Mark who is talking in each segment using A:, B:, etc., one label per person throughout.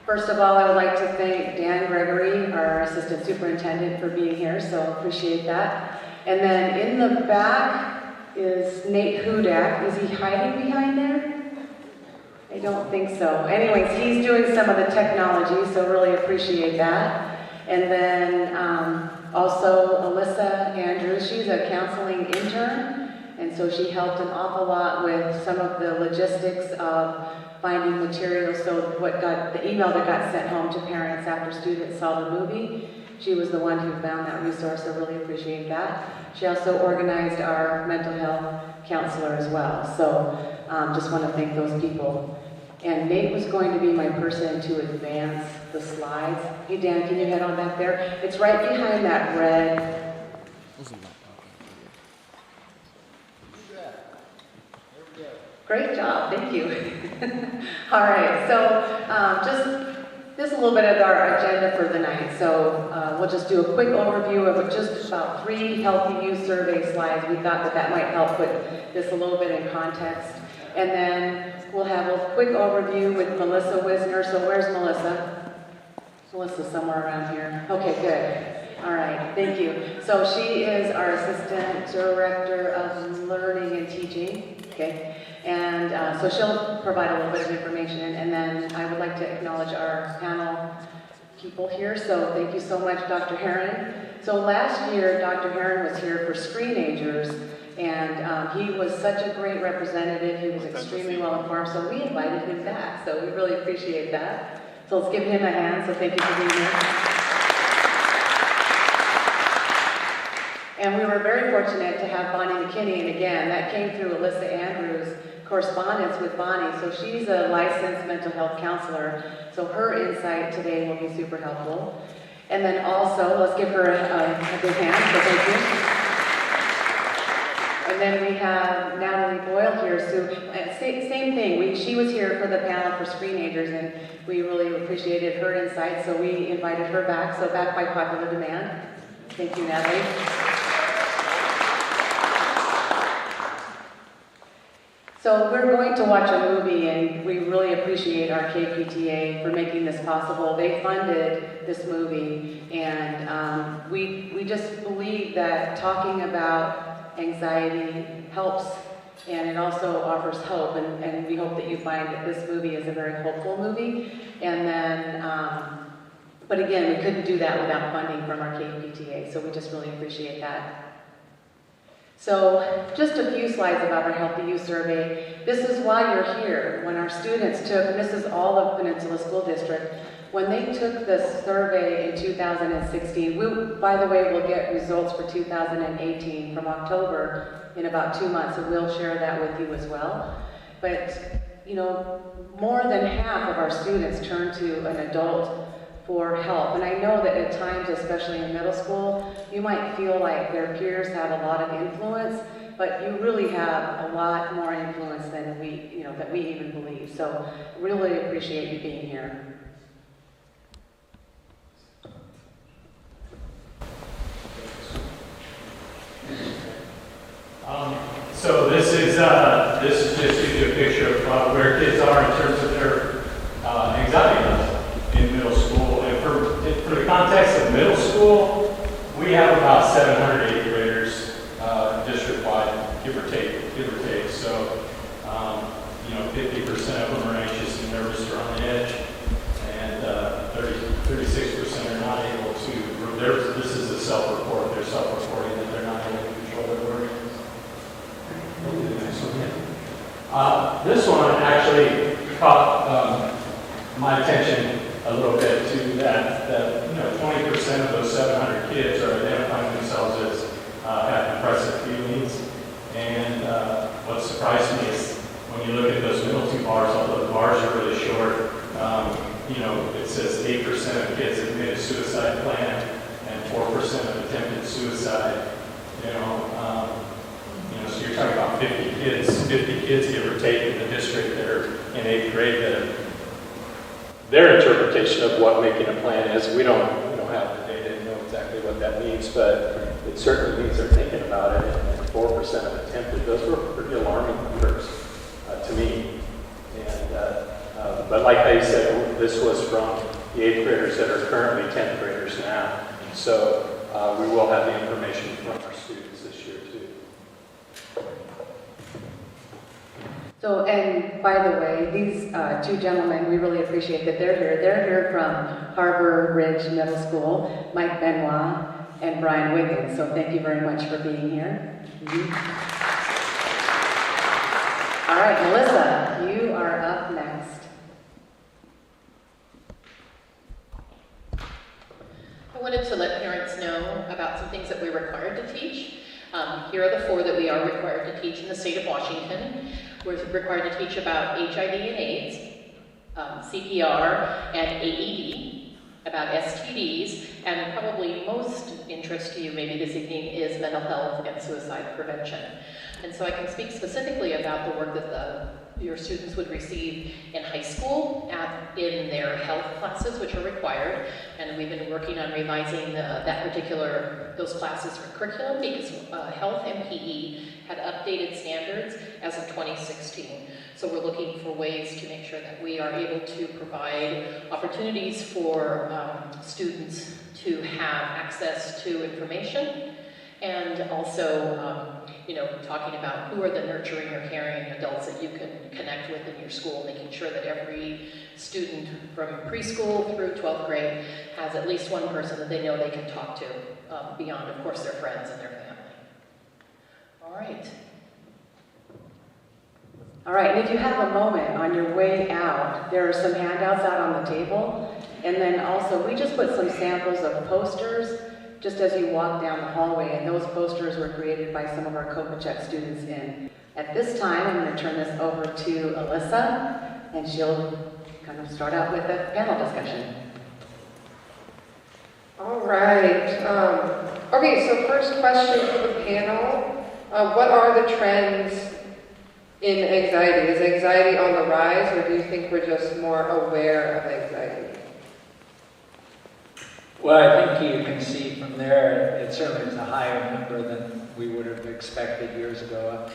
A: First of all, I would like to thank Dan Gregory, our Assistant Superintendent, for being here, so appreciate that. And then in the back is Nate Hudak. Is he hiding behind there? I don't think so. Anyways, he's doing some of the technology, so really appreciate that. And then also Alyssa Andrews, she's a counseling intern, and so she helped an awful lot with some of the logistics of finding materials. So the email that got sent home to parents after students saw the movie, she was the one who found that resource, so really appreciate that. She also organized our mental health counselor as well, so just want to thank those people. And Nate was going to be my person to advance the slides. Hey Dan, can you head on back there? It's right behind that red. Great job, thank you. All right, so just a little bit of our agenda for the night. So we'll just do a quick overview of just about 3 healthy youth survey slides. We thought that might help put this a little bit in context. And then we'll have a quick overview with Melissa Wisner. So where's Melissa? Melissa's somewhere around here. Okay, good. All right, thank you. So she is our Assistant Director of Learning and Teaching. Okay, and so she'll provide a little bit of information. And then I would like to acknowledge our panel people here. So thank you so much, Dr. Heron. So last year, Dr. Heron was here for screenagers. And he was such a great representative. He was extremely well informed, so we invited him back. So we really appreciate that. So let's give him a hand. So thank you for being here. And we were very fortunate to have Bonnie McKinney, and again, that came through Alyssa Andrews' correspondence with Bonnie. So she's a licensed mental health counselor. So her insight today will be super helpful. And then also, let's give her a big hand. So thank you. And then we have Natalie Boyle here, so same thing. She was here for the panel for screenagers, and we really appreciated her insight, so we invited her back, so back by popular demand. Thank you, Natalie. So we're going to watch a movie, and we really appreciate our KPTA for making this possible. They funded this movie, and we just believe that talking about anxiety helps, and it also offers hope, and we hope that you find that this movie is a very hopeful movie. And then, but again, we couldn't do that without funding from our KPTA, so we just really appreciate that. So just a few slides about our Healthy Youth Survey. This is why you're here. When our students took, and this is all of Peninsula School District, when they took this survey in 2016, we, by the way, will get results for 2018 from October in about 2 months, so we'll share that with you as well. But, you know, more than half of our students turn to an adult for help. And I know that at times, especially in middle school, you might feel like their peers have a lot of influence, but you really have a lot more influence than we even believe. So really appreciate you being here.
B: So this is just gives you a picture of where kids are in terms of their anxiety level in middle school. And for the context of middle school, we have about 700 8th graders district-wide, give or take. So 50% of them are anxious and nervous or on the edge, and 36% are not able to. This is a self-report. They're self-reporting that they're not able to control their work. This one actually caught my attention a little bit to that 20% of those 700 kids are identifying themselves as have depressive feelings. And what surprised me is when you look at those middle 2 bars, although the bars are really short, it says 8% of kids have made a suicide plan and 4% have attempted suicide. So you're talking about 50 kids give or take in the district that are in 8th grade that their interpretation of what making a plan is. We don't have the data to know exactly what that means, but it certainly means they're thinking about it, and 4% have attempted. Those were pretty alarming numbers to me. And but like I said, this was from the 8th graders that are currently 10th graders now. So we will have the information from our students this year too.
A: So, and by the way, these two gentlemen, we really appreciate that they're here. They're here from Harbor Ridge Middle School, Mike Benoit and Brian Wiggins. So thank you very much for being here. All right, Melissa, you are up next.
C: I wanted to let parents know about some things that we're required to teach. Here are the 4 that we are required to teach in the state of Washington. We're required to teach about HIV and AIDS, CPR and AED, about STDs, and probably most interest to you maybe this evening is mental health and suicide prevention. And so I can speak specifically about the work that your students would receive in high school in their health classes, which are required. And we've been working on revising those classes for curriculum because health and PE had updated standards as of 2016. So we're looking for ways to make sure that we are able to provide opportunities for students to have access to information, and also talking about who are the nurturing or caring adults that you can connect with in your school, making sure that every student from preschool through 12th grade has at least one person that they know they can talk to, beyond, of course, their friends and their family. All right.
A: All right, and if you have a moment on your way out, there are some handouts out on the table. And then also, we just put some samples of posters just as you walk down the hallway, and those posters were created by some of our Kopachuck students. At this time, I'm going to turn this over to Alyssa, and she'll kind of start out with a panel discussion.
D: All right. Okay, so first question for the panel. What are the trends in anxiety? Is anxiety on the rise, or do you think we're just more aware of anxiety?
E: Well, I think you can see from there, it certainly is a higher number than we would have expected years ago.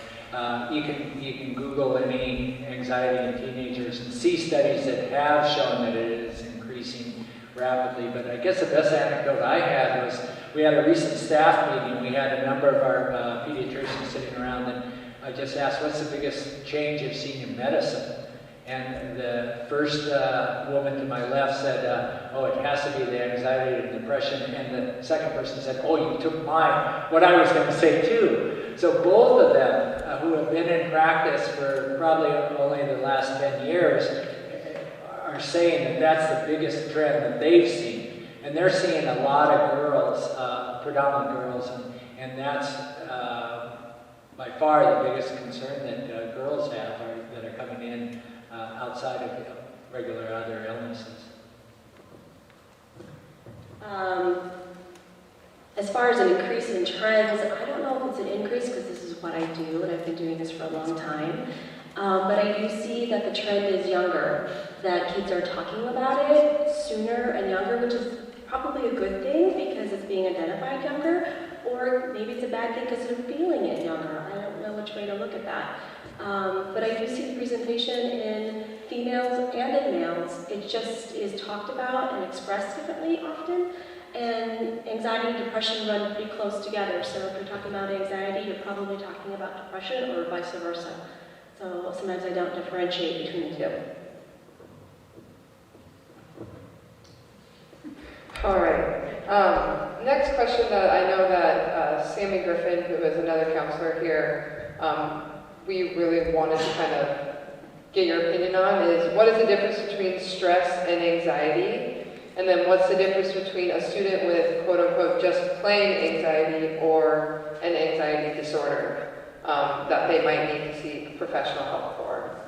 E: You can Google any anxiety in teenagers and see studies that have shown that it is increasing rapidly. But I guess the best anecdote I had was we had a recent staff meeting. We had a number of our pediatricians sitting around, and I just asked, what's the biggest change you've seen in medicine? And the first woman to my left said, oh, it has to be the anxiety and depression. And the second person said, oh, you took what I was going to say too. So both of them, who have been in practice for probably only the last 10 years, are saying that that's the biggest trend that they've seen. And they're seeing a lot of girls, predominant girls, and that's by far the biggest concern that girls have that are coming in outside of regular other illnesses.
F: As far as an increase in trends, I don't know if it's an increase because this is what I do and I've been doing this for a long time. But I do see that the trend is younger, that kids are talking about it sooner and younger, which is probably a good thing because it's being identified younger, or maybe it's a bad thing because they're feeling it younger. I don't know which way to look at that. But I do see the presentation in females and in males. It just is talked about and expressed differently often. And anxiety and depression run pretty close together. So if you're talking about anxiety, you're probably talking about depression or vice versa. So sometimes I don't differentiate between the two.
D: All right. Next question that I know that Sammy Griffin, who is another counselor here, we really wanted to kind of get your opinion on is, what is the difference between stress and anxiety? And then what's the difference between a student with quote-unquote just plain anxiety or an anxiety disorder that they might need to seek professional help for?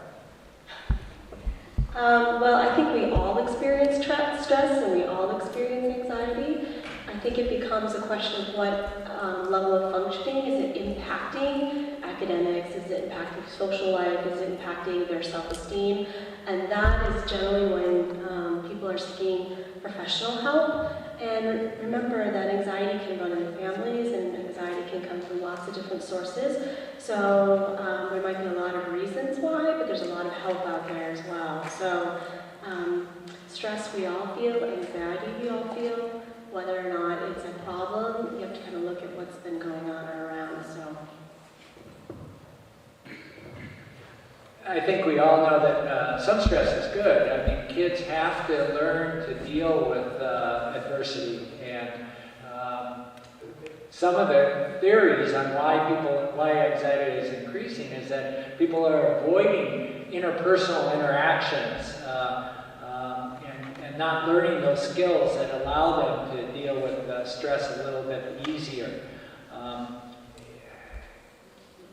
F: Well, I think we all experience stress and we all experience anxiety. I think it becomes a question of what level of functioning. Is it impacting academics? Is it impacting social life? Is it impacting their self-esteem? And that is generally when people are seeking professional help. And remember that anxiety can run in families and anxiety can come from lots of different sources. So there might be a lot of reasons why, but there's a lot of help out there as well. So stress we all feel, anxiety we all feel, whether or not it's a problem, you have to kind of look at what's been going on around. So
E: I think we all know that some stress is good. I mean, kids have to learn to deal with adversity, and some of the theories on why anxiety is increasing is that people are avoiding interpersonal interactions and not learning those skills that allow them to deal with stress a little bit easier.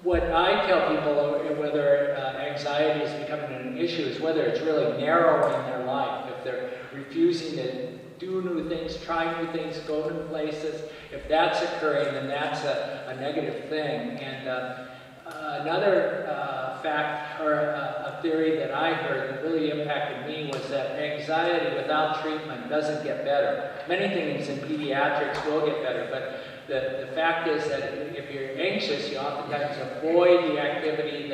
E: What I tell people, whether anxiety is becoming an issue, is whether it's really narrowing their life. If they're refusing to do new things, try new things, go new places, if that's occurring, then that's a negative thing. And another fact or a theory that I heard that really impacted me was that anxiety without treatment doesn't get better. Many things in pediatrics will get better, but the fact is that if you're anxious, you oftentimes avoid the activity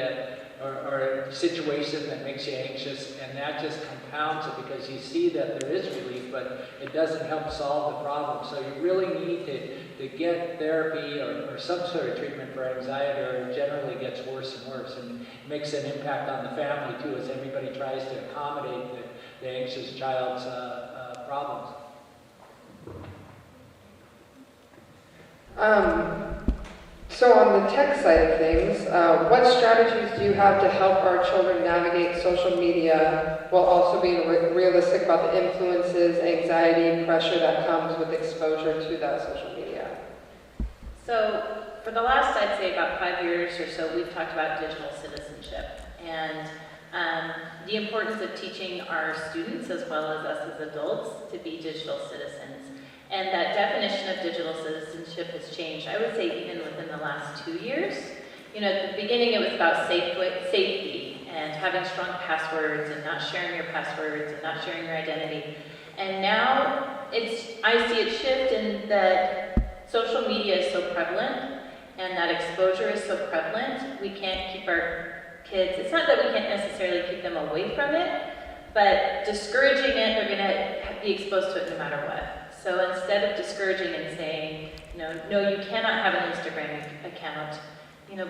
E: or situation that makes you anxious, and that just compounds it because you see that there is relief, but it doesn't help solve the problem. So you really need to get therapy or some sort of treatment for anxiety, or it generally gets worse and worse, and it makes an impact on the family too, as everybody tries to accommodate the anxious child's problems.
D: So on the tech side of things, what strategies do you have to help our children navigate social media while also being realistic about the influences, anxiety, pressure that comes with exposure to that social media?
G: So for the last, I'd say about 5 years or so, we've talked about digital citizenship and the importance of teaching our students as well as us as adults to be digital citizens. And that definition of digital citizenship has changed, I would say, even within the last 2 years. You know, at the beginning it was about safety and having strong passwords and not sharing your passwords and not sharing your identity. And now I see it shift in that social media is so prevalent and that exposure is so prevalent, we can't keep our kids, it's not that we can't necessarily keep them away from it, but discouraging it, they're going to be exposed to it no matter what. So instead of discouraging and saying, no, you cannot have an Instagram account,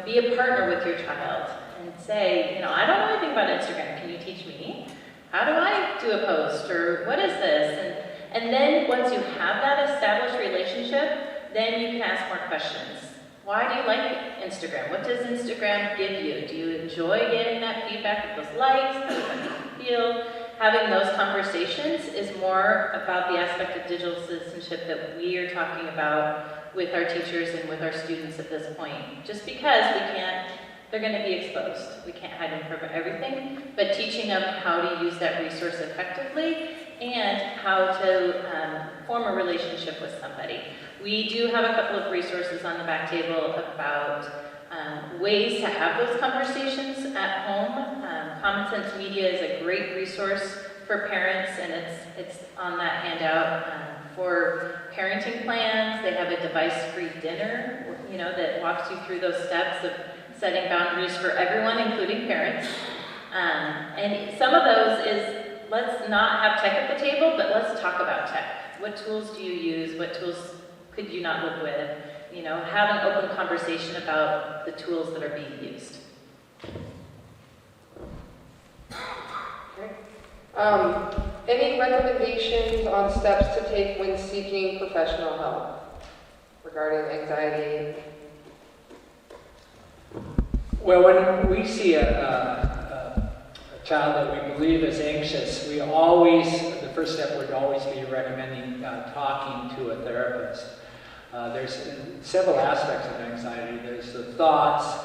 G: be a partner with your child and say, I don't know anything about Instagram. Can you teach me? How do I do a post? Or what is this? And then once you have that established relationship, then you can ask more questions. Why do you like Instagram? What does Instagram give you? Do you enjoy getting that feedback of those likes? How does that make you feel? Having those conversations is more about the aspect of digital citizenship that we are talking about with our teachers and with our students at this point. Just because they're going to be exposed. We can't hide them from everything, but teaching them how to use that resource effectively and how to form a relationship with somebody. We do have a couple of resources on the back table about ways to have those conversations at home. Common Sense Media is a great resource for parents, and it's on that handout for parenting plans. They have a device-free dinner, that walks you through those steps of setting boundaries for everyone, including parents. And some of those is, let's not have tech at the table, but let's talk about tech. What tools do you use? What tools could you not live with? Have an open conversation about the tools that are being used.
D: Any recommendations on steps to take when seeking professional help regarding anxiety?
E: Well, when we see a child that we believe is anxious, the first step would always be recommending talking to a therapist. There's several aspects of anxiety. There's the thoughts,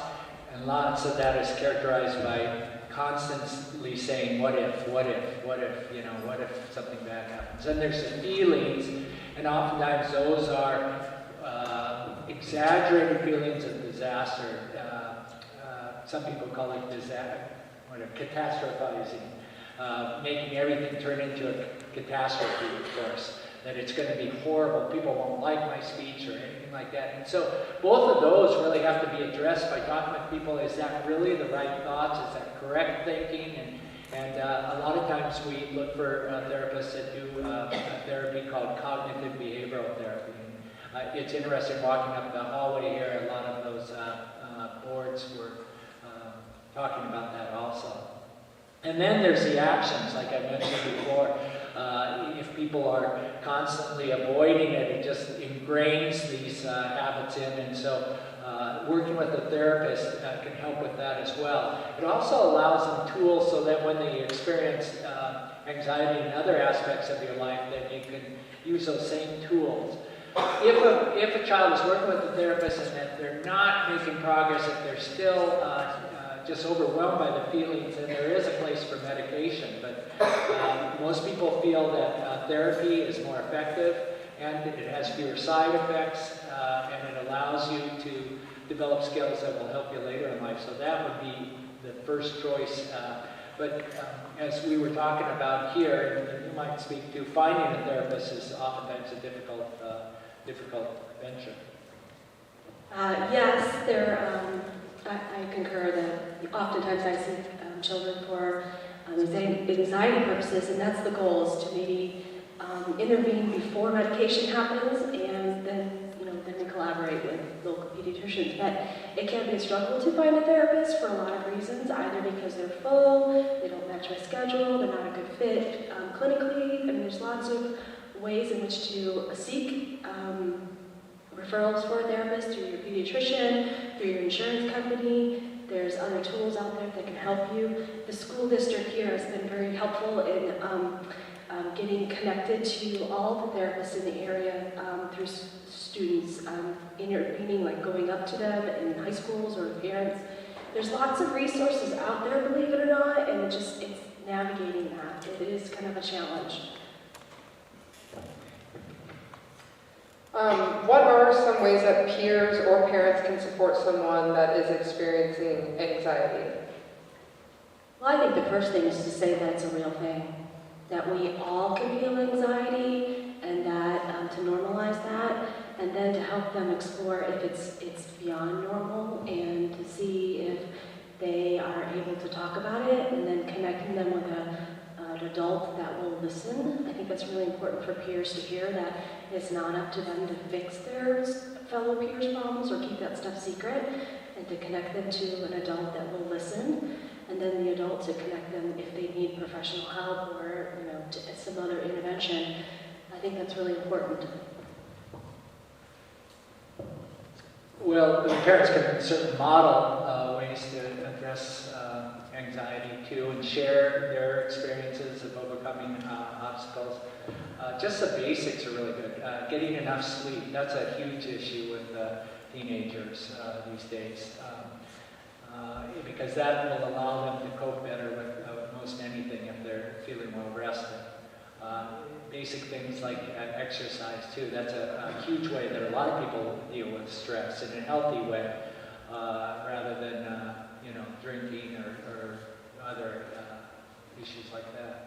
E: and lots of that is characterized by constantly saying, what if, what if something bad happens? And there's the feelings, and oftentimes those are exaggerated feelings of disaster. Some people call it catastrophizing, making everything turn into a catastrophe, of course. That it's going to be horrible, people won't like my speech or anything like that. And so both of those really have to be addressed by talking with people. Is that really the right thoughts? Is that correct thinking? And a lot of times we look for therapists that do a therapy called cognitive behavioral therapy. It's interesting walking up the hallway here, a lot of those boards were talking about that also. And then there's the actions, like I mentioned before. If people are constantly avoiding it, it just ingrains these habits in, and so working with a therapist can help with that as well. It also allows them tools so that when they experience anxiety in other aspects of your life, that you can use those same tools. If a child is working with a therapist and that they're not making progress, if they're still just overwhelmed by the feelings, then there is a place for medication. But most people feel that therapy is more effective, and it has fewer side effects, and it allows you to develop skills that will help you later in life. So that would be the first choice. But as we were talking about here, and you might speak to, finding a therapist is oftentimes a difficult venture.
F: Yes, I concur that oftentimes I see children for anxiety purposes, and that's the goal, is to maybe intervene before medication happens, and then we collaborate with local pediatricians. But it can be a struggle to find a therapist for a lot of reasons, either because they're full, they don't match my schedule, they're not a good fit clinically. I mean, there's lots of ways in which to seek referrals for a therapist through your pediatrician, through your insurance company. There's other tools out there that can help you. The school district here has been very helpful in getting connected to all the therapists in the area through students intervening, like going up to them in high schools or parents. There's lots of resources out there, believe it or not, and it's navigating that. It is kind of a challenge.
D: What are some ways that peers or parents can support someone that is experiencing anxiety?
F: Well, I think the first thing is to say that it's a real thing, that we all can feel anxiety, and that to normalize that, and then to help them explore if it's beyond normal, and to see if they are able to talk about it, and then connecting them with an adult that will listen. I think that's really important for peers to hear, that it's not up to them to fix their fellow peers' problems or keep that stuff secret, and to connect them to an adult that will listen, and then the adult to connect them if they need professional help or some other intervention. I think that's really important.
E: Well, the parents can certainly model ways to address anxiety too, and share their experiences of overcoming obstacles. Just the basics are really good. Getting enough sleep, that's a huge issue with teenagers these days, because that will allow them to cope better with most anything if they're feeling well rested. Basic things like exercise too, that's a huge way that a lot of people deal with stress in a healthy way, rather than drinking or other issues like that.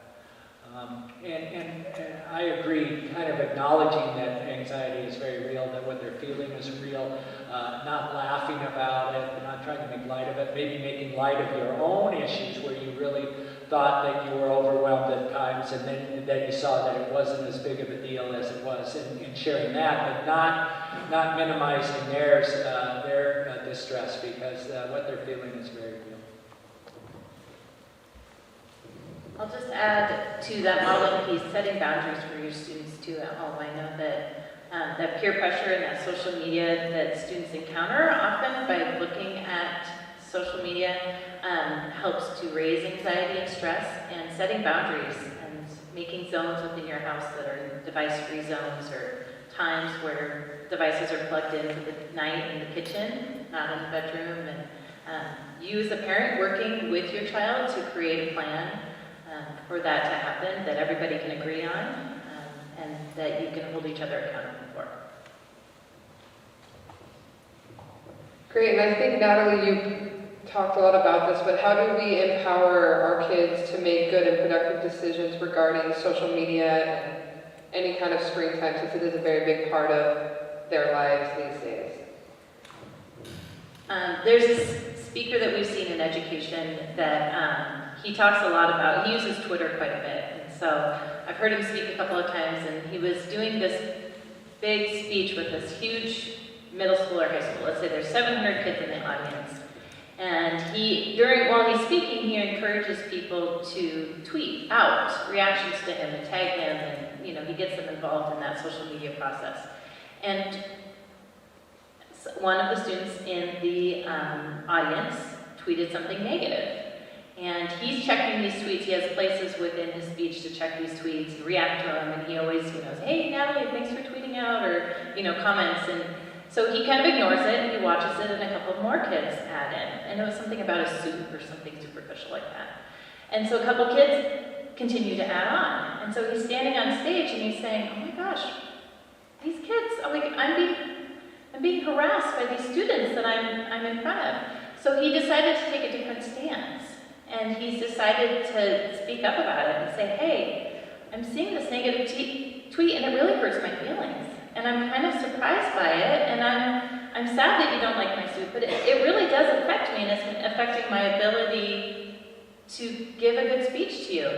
E: And I agree, kind of acknowledging that anxiety is very real, that what they're feeling is real, not laughing about it, not trying to make light of it, maybe making light of your own issues where you really thought that you were overwhelmed at times, and then you saw that it wasn't as big of a deal as it was, and sharing that, but not minimizing their distress, because what they're feeling is very real.
G: I'll just add to that modeling piece, setting boundaries for your students too at home. I know that that peer pressure and that social media that students encounter often by looking at social media helps to raise anxiety and stress, and setting boundaries and making zones within your house that are device-free zones, or times where devices are plugged in for the night in the kitchen, not in the bedroom, and you as a parent working with your child to create a plan for that to happen, that everybody can agree on, and that you can hold each other accountable for.
D: Great, and I think, Natalie, you talked a lot about this, but how do we empower our kids to make good and productive decisions regarding social media and any kind of screen time, since it is a very big part of their lives these days?
G: There's this speaker that we've seen in education that he talks a lot about, he uses Twitter quite a bit, and so I've heard him speak a couple of times, and he was doing this big speech with this huge middle school or high school. Let's say there's 700 kids in the audience. And while he's speaking, he encourages people to tweet out reactions to him and tag him, and he gets them involved in that social media process. And one of the students in the audience tweeted something negative. And he's checking these tweets. He has places within his speech to check these tweets, react to them, and he always, says, "Hey, Natalie, thanks for tweeting out," or, comments. And so he kind of ignores it, and he watches it, and a couple more kids add in. And it was something about a suit or something superficial like that. And so a couple kids continue to add on. And so he's standing on stage, and he's saying, "Oh my gosh, these kids, I'm being harassed by these students that I'm in front of." So he decided to take a different stance. And he's decided to speak up about it and say, "Hey, I'm seeing this negative tweet, and it really hurts my feelings. And I'm kind of surprised by it, and I'm sad that you don't like my suit, but it really does affect me, and it's affecting my ability to give a good speech to you."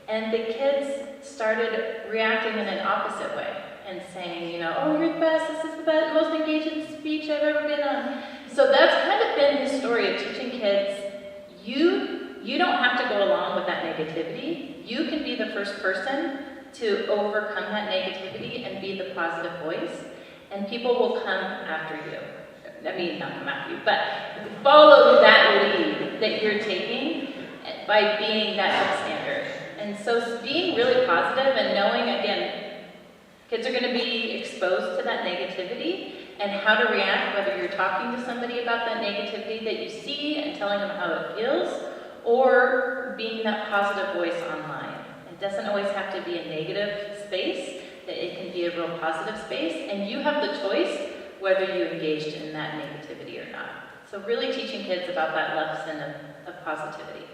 G: And the kids started reacting in an opposite way and saying, "Oh, you're the best, this is the best, most engaging speech I've ever been on." So that's kind of been his story of teaching kids, you don't have to go along with that negativity. You can be the first person to overcome that negativity and be the positive voice, and people will come after you. I mean, not come after you, but follow that lead that you're taking by being that upstander. And so being really positive and knowing, again, kids are going to be exposed to that negativity and how to react, whether you're talking to somebody about that negativity that you see and telling them how it feels, or being that positive voice online. It doesn't always have to be a negative space, that it can be a real positive space, and you have the choice whether you engaged in that negativity or not. So really teaching kids about that lesson of positivity.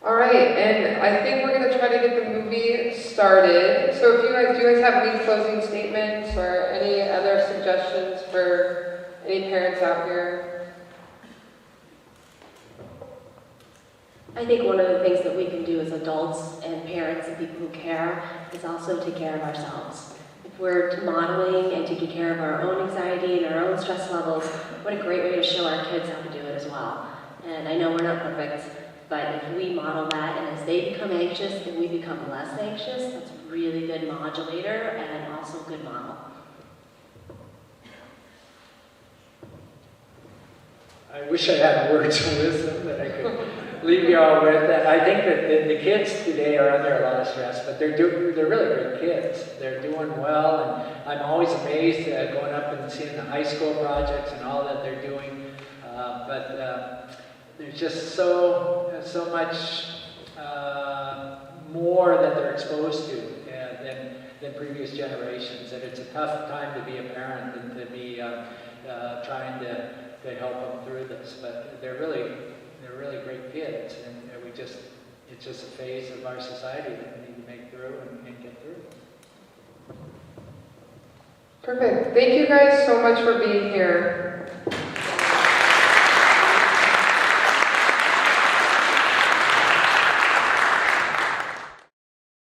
D: All right, and I think we're going to try to get the movie started. So if do you guys have any closing statements or any other suggestions for any parents out here?
F: I think one of the things that we can do as adults and parents and people who care is also take care of ourselves. If we're modeling and taking care of our own anxiety and our own stress levels, what a great way to show our kids how to do it as well. And I know we're not perfect, but if we model that, and as they become anxious and we become less anxious, that's a really good modulator and also a good model.
E: I wish I had words of wisdom that I could leave you all with. And I think that the kids today are under a lot of stress, but they're really great kids. They're doing well, and I'm always amazed going up and seeing the high school projects and all that they're doing. But there's just so much more that they're exposed to than previous generations. And it's a tough time to be a parent and to be trying to help them through this. But they're really great kids, and it's just a phase of our society that we need to make through and get through.
D: Perfect. Thank you guys so much for being here.